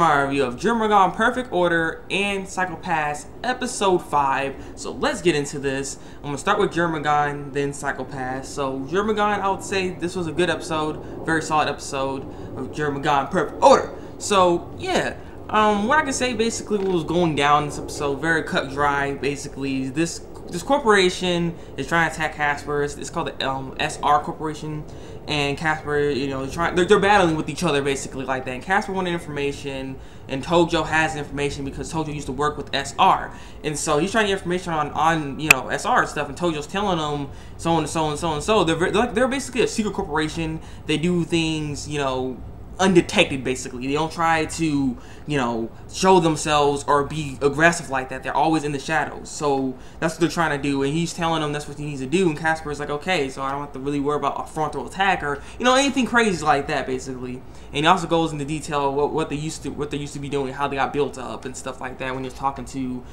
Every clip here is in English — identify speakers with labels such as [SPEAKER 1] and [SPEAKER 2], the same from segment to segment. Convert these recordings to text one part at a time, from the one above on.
[SPEAKER 1] my review of Jormungand Perfect Order and Psycho-Pass Episode 5. So let's get into this. I'm going to start with Jormungand, then Psycho-Pass. So Jormungand, I would say this was a good episode, very solid episode of Jormungand Perfect Order. So yeah, what I can say basically what was going down in this episode, very cut dry. Basically, this corporation is trying to attack Casper. It's called the SR Corporation, and Casper, you know, they're battling with each other basically like that. And Casper wanted information, and Tojo has information because Tojo used to work with SR, and so he's trying to get information on you know, SR stuff, and Tojo's telling them so and so and so and so. They're basically a secret corporation. They do things, you know, undetected basically. They don't try to, you know, show themselves or be aggressive like that. They're always in the shadows. So that's what they're trying to do, and he's telling them that's what he needs to do, and Casper's like, okay, so I don't have to really worry about a frontal attack or, you know, anything crazy like that basically. And he also goes into detail what they used to be doing, how they got built up and stuff like that when he's talking to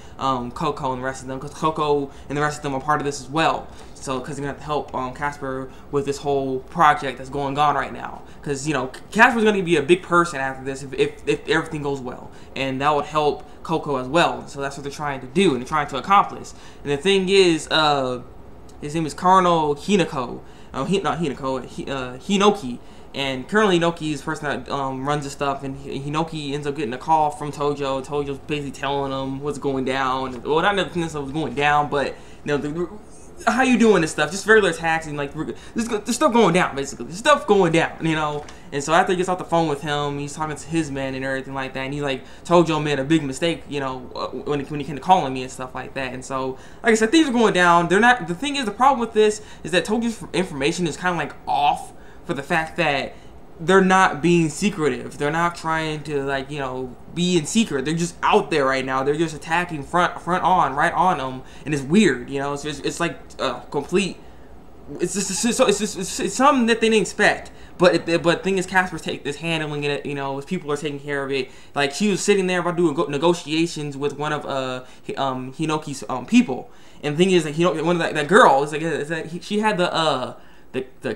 [SPEAKER 1] Coco and the rest of them, because Coco and the rest of them are part of this as well. So, because they're gonna have to help Casper with this whole project that's going on right now. Because, you know, Casper's gonna be a big person after this if everything goes well, and that would help Coco as well. So that's what they're trying to do and they're trying to accomplish. And the thing is, his name is Colonel Hinako. Hinoki. And currently Hinoki is the person that runs the stuff, and Hinoki ends up getting a call from Tojo. Tojo's basically telling him what's going down. Well, not necessarily what's going down, but, you know, how you doing this stuff, just regular attacks, and like there's stuff going down basically. There's stuff going down, you know. And so after he gets off the phone with him, he's talking to his men and everything like that, and he's like, Tojo made a big mistake, you know, when he came to calling me and stuff like that. And so, like I said, things are going down. They're not. The thing is, the problem with this is that Tojo's information is kind of like off for the fact that they're not being secretive. They're not trying to, like, you know, be in secret. They're just out there right now. They're just attacking right on them, and it's weird, you know. It's like complete. It's something that they didn't expect. But the thing is, Casper's handling it. You know, his people are taking care of it. Like, she was sitting there about doing negotiations with one of Hinoki's people. And the thing is, like, one of that girl is like, she had the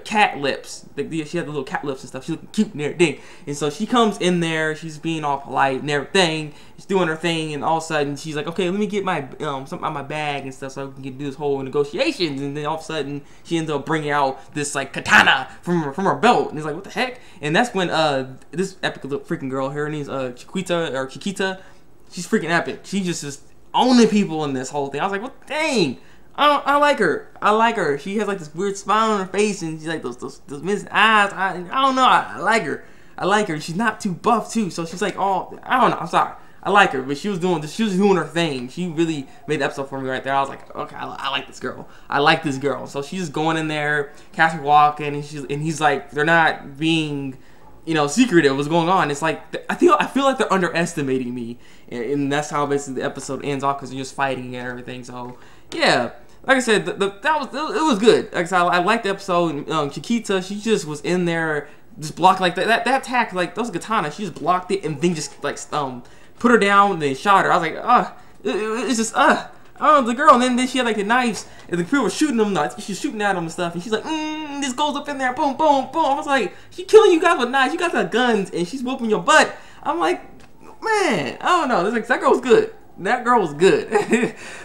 [SPEAKER 1] cat lips. She had the little cat lips and stuff. She looked cute and everything. And so she comes in there. She's being all polite and everything. She's doing her thing, and all of a sudden she's like, "Okay, let me get my something out of my bag and stuff, so I can do this whole negotiations." And then all of a sudden she ends up bringing out this like katana from her belt, and it's like, what the heck? And that's when this epic little freaking girl, her name's Chiquita. She's freaking epic. She just owning people in this whole thing. I was like, well, dang. I like her. I like her. She has like this weird smile on her face, and she's like those missing eyes. I don't know. I like her. I like her. She's not too buff too, so she's like, oh, I don't know. I'm sorry. I like her, but she was doing her thing. She really made the episode for me right there. I was like, okay, I like this girl. I like this girl. So she's just going in there, Casper walking, and he's like, they're not being, you know, secretive. What's going on? It's like I feel like they're underestimating me, and that's how basically the episode ends off, because they're just fighting and everything. So yeah. Like I said, it was good. Like I said, I liked the episode. Chiquita, she just was in there, just blocked like that attack, like that was a katana. She just blocked it and then just like put her down and then shot her. I was like, it's just oh, the girl. And then she had like the knives, and the people were shooting them. She's shooting at them and stuff, and she's like, this goes up in there, boom, boom, boom. I was like, she killing you guys with knives. You guys got guns, and she's whooping your butt. I'm like, man, I don't know. Like, that girl was good. That girl was good.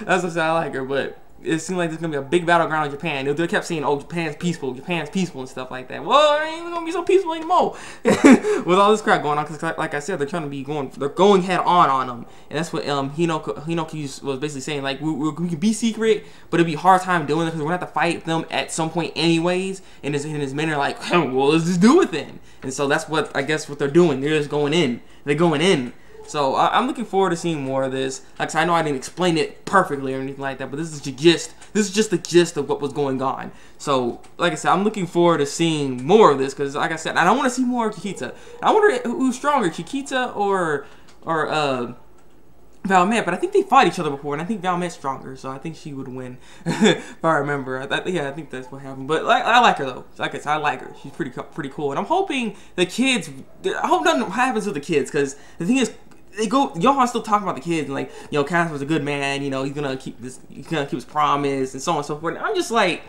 [SPEAKER 1] That's what I like her, but it seemed like there's gonna be a big battleground in Japan. They kept saying, "Oh, Japan's peaceful, and stuff like that." Well, it ain't gonna be so peaceful anymore with all this crap going on. Because, like I said, they're going head on them, and that's what Hinoki was basically saying. Like, we can be secret, but it'd be a hard time doing it because we're gonna have to fight them at some point anyways. And his men are like, well, let's just do it then. And so that's what I guess what they're doing. They're just going in. They're going in. So I'm looking forward to seeing more of this. Like I said, I know I didn't explain it perfectly or anything like that, but this is the gist. This is just the gist of what was going on. So, like I said, I'm looking forward to seeing more of this, because, like I said, I don't want to see more of Chiquita. I wonder who's stronger, Chiquita or Valmet. But I think they fought each other before, and I think Valmet's stronger, so I think she would win if I remember. Yeah, I think that's what happened. But I like her though. Like I said, I like her. She's pretty cool, and I'm hoping the kids. I hope nothing happens with the kids, because the thing is, y'all are still talking about the kids, and like, you know, Casper's a good man, you know, he's gonna keep his promise, and so on and so forth. And I'm just like,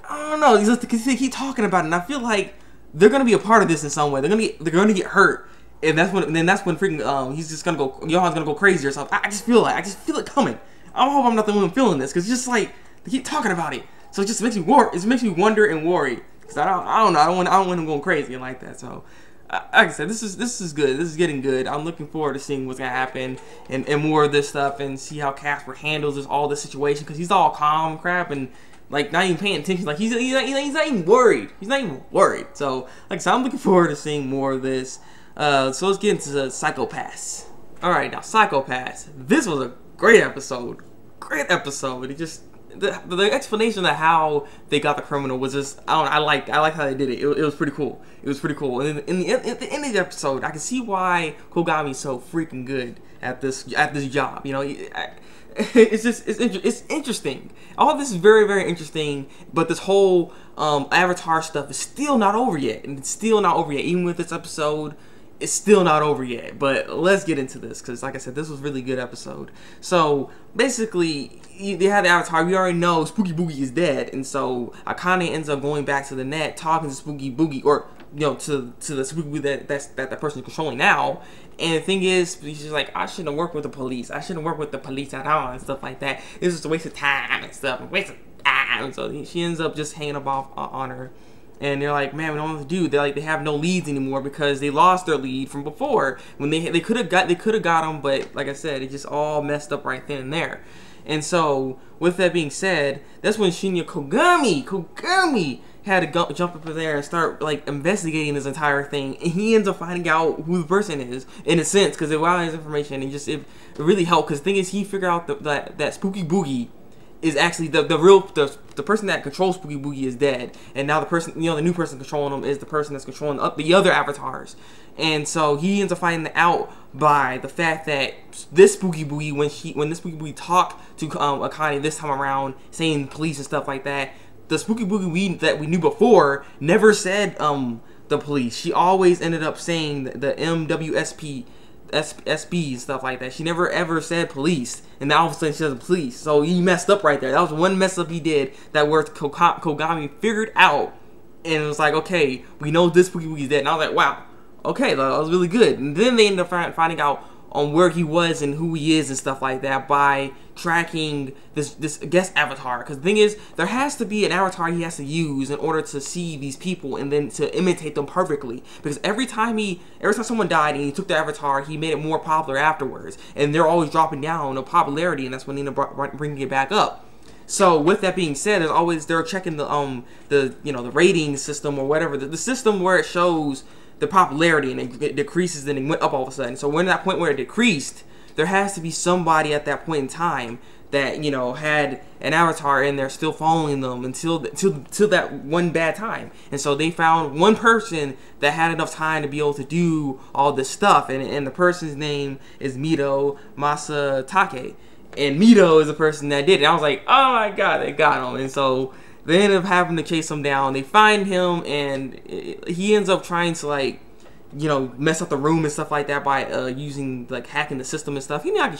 [SPEAKER 1] I don't know, they keep talking about it, and I feel like they're gonna be a part of this in some way. They're gonna get hurt, And that's when freaking he's just gonna go, Johan's gonna go crazy or something. I just feel it coming. I hope I'm not the one feeling this, because just like they keep talking about it, so it just makes me wonder and worry. Cause I don't know, I don't want him going crazy like that. So like I said, this is good. This is getting good. I'm looking forward to seeing what's gonna happen and more of this stuff, and see how Casper handles all this situation, because he's all calm crap and like not even paying attention. Like he's not even worried. He's not even worried. So like I said, I'm looking forward to seeing more of this. So let's get into the Psycho-Pass. Alright, now Psycho-Pass. This was a great episode. Great episode. It just the explanation of how they got the criminal was just, I liked how they did it. It was pretty cool. It was pretty cool. And at the end of the episode, I can see why Kogami's so freaking good at this job. You know, it's interesting. All this is very, very interesting. But this whole Avatar stuff is still not over yet, and it's still not over yet. Even with this episode, it's still not over yet. But let's get into this, because like I said, this was a really good episode. So basically, they had the Avatar. We already know Spooky Boogie is dead, and so Akane ends up going back to the net, talking to Spooky Boogie, or to the Spooky Boogie that person is controlling now. And the thing is, she's just like, I shouldn't have worked with the police. I shouldn't work with the police at all and stuff like that. It's just a waste of time and stuff. And so she ends up just hanging up on her. And they're like, man, we don't know what to do. They have no leads anymore, because they lost their lead from before when they could have got them, but like I said, it just all messed up right then and there. And so with that being said, that's when Shinya Kogami had to jump up there and start like investigating this entire thing, and he ends up finding out who the person is, in a sense, because it allowed his information, and it really helped. Because the thing is, he figured out that Spooky Boogie is actually the person that controls Spooky Boogie is dead, and now the person, the new person controlling him is the person that's controlling the other avatars. And so he ends up finding out by the fact that this Spooky Boogie, when this Spooky Boogie talked to Akane this time around, saying police and stuff like that, the Spooky Boogie that we knew before never said the police. She always ended up saying the MWSP. SB and stuff like that. She never ever said police, and now all of a sudden she says police. So he messed up right there. That was one mess up he did that where Kogami figured out, and it was like, okay, we know this Spooky Boogie's dead. And I was like, wow, okay, that was really good. And then they ended up finding out on where he was and who he is and stuff like that by tracking this guest avatar. Because the thing is, there has to be an avatar he has to use in order to see these people and then to imitate them perfectly. Because every time someone died and he took the avatar, he made it more popular afterwards. And they're always dropping down in popularity, and that's when they end up bringing it back up. So with that being said, they're checking the rating system or whatever, the system where it shows the popularity, and it decreases, and it went up all of a sudden. So when that point where it decreased, there has to be somebody at that point in time that had an avatar in there still following them until that one bad time. And so they found one person that had enough time to be able to do all this stuff, and the person's name is Mito Masatake, and Mito is the person that did it. And I was like, oh my god, they got him. And so they end up having to chase him down. They find him, and he ends up trying to mess up the room and stuff like that by using hacking the system and stuff. I can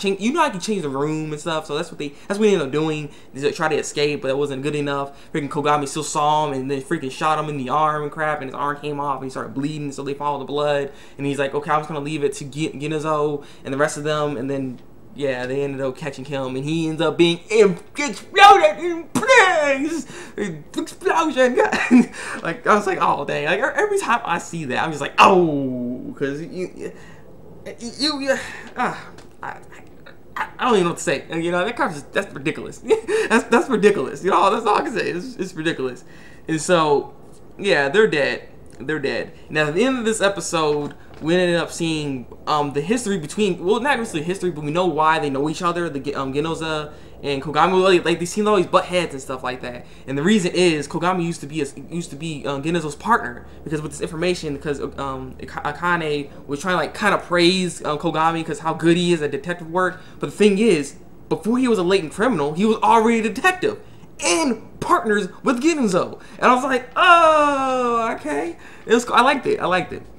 [SPEAKER 1] change the room and stuff. So that's what they ended up doing. They tried to escape, but it wasn't good enough. Freaking Kogami still saw him, and then freaking shot him in the arm and crap, and his arm came off and he started bleeding. So they followed the blood, and he's like, okay, I'm just gonna leave it to Ginozo and the rest of them, and then. Yeah, they ended up catching him, and he ends up being exploded in place. Explosion. I was like, oh dang! Every time I see that, I'm just like, oh, because I don't even know what to say. That crap that's ridiculous. that's ridiculous. That's all I can say. It's ridiculous. And so, yeah, they're dead. They're dead. Now, at the end of this episode, we ended up seeing the history between, well, not necessarily history, but we know why they know each other. The Ginoza and Kogami, they seem to always butt heads and stuff like that. And the reason is Kogami used to be Ginoza's partner, because with this information, because Akane was trying to kind of praise Kogami because how good he is at detective work. But the thing is, before he was a latent criminal, he was already a detective and partners with Ginoza. And I was like, oh, okay. I liked it. I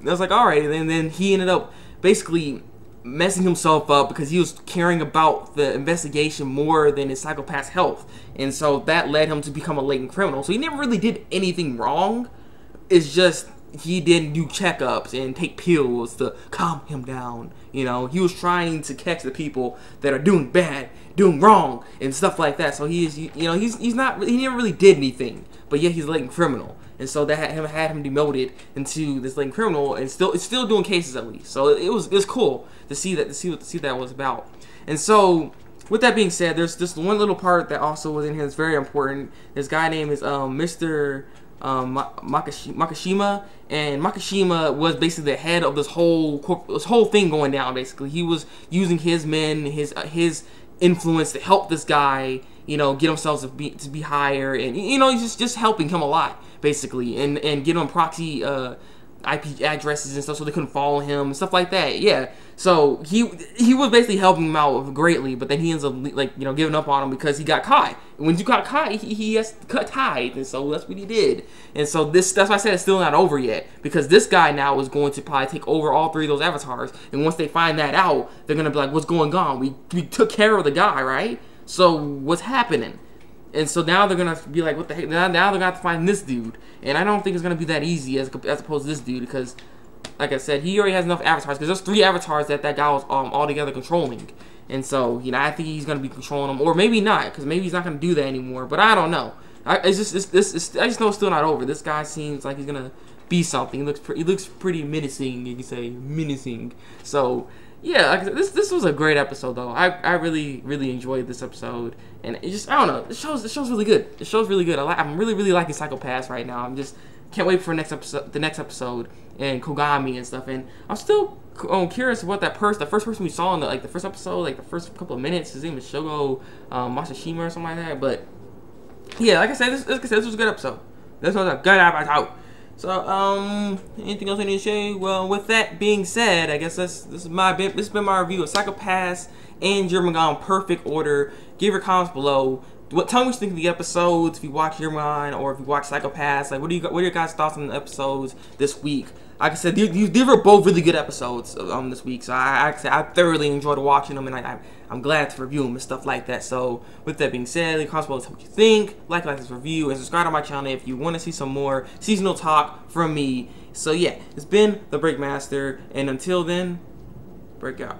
[SPEAKER 1] was like, all right. And then he ended up basically messing himself up because he was caring about the investigation more than his Psycho-Pass health. And so that led him to become a latent criminal. So he never really did anything wrong. It's just he didn't do checkups and take pills to calm him down. You know, he was trying to catch the people that are doing bad, doing wrong, and stuff like that. So he is, you know, he never really did anything, but yet he's a latent criminal. And so that had him demoted into this latent criminal, and it's still doing cases at least. So it was cool to see what that was about. And so, with that being said, there's this one little part that also was in here that's very important. This guy name is Mr. Makishima, and Makishima was basically the head of this whole thing going down. Basically, he was using his men, his influence to help this guy, you know, get himself to be higher, and you know, he's just helping him a lot, basically, and get him proxy IP addresses and stuff so they couldn't follow him and stuff like that. Yeah, so he was basically helping him out greatly, but then he ends up, like, you know, giving up on him because he got caught. And when you got caught, he has to cut ties, and so that's what he did. And so that's why I said it's still not over yet, because this guy now is going to probably take over all 3 of those avatars, and once they find that out, they're gonna be like, what's going on? We took care of the guy, right? So what's happening? And so now they're gonna be like, what the heck? Now they're gonna have to find this dude, and I don't think it's gonna be that easy as opposed to this dude, because, like I said, he already has enough avatars. Because there's 3 avatars that guy was all together controlling, and so, you know, I think he's gonna be controlling them, or maybe not, because maybe he's not gonna do that anymore. But I don't know. I just know it's still not over. This guy seems like he's gonna be something. He looks pretty menacing. You can say menacing. So. Yeah, like I said, this was a great episode though. I really enjoyed this episode, and it just, I don't know, the show's really good. The show's really good. I'm really liking Psycho Pass right now. I'm just can't wait for the next episode and Kogami and stuff. And I'm still curious what the first person we saw in the first episode, like the first couple of minutes. His name is Shogo Masashima or something like that. But yeah, like I said, this was a good episode. This was a good episode. So, anything else I need to say? Well, with that being said, I guess this has been my review of Psycho Pass and Jormungand perfect order. Give your comments below. Tell me what you think of the episodes, if you watch Jormungand or if you watch Psycho Pass. Like, what are your guys' thoughts on the episodes this week? Like I said, these were both really good episodes this week. So I thoroughly enjoyed watching them, and I'm glad to review them and stuff like that. So with that being said, leave comments below what you think. Like this review, and subscribe to my channel if you want to see some more seasonal talk from me. So yeah, it's been the Thabreakmaster, and until then, break out.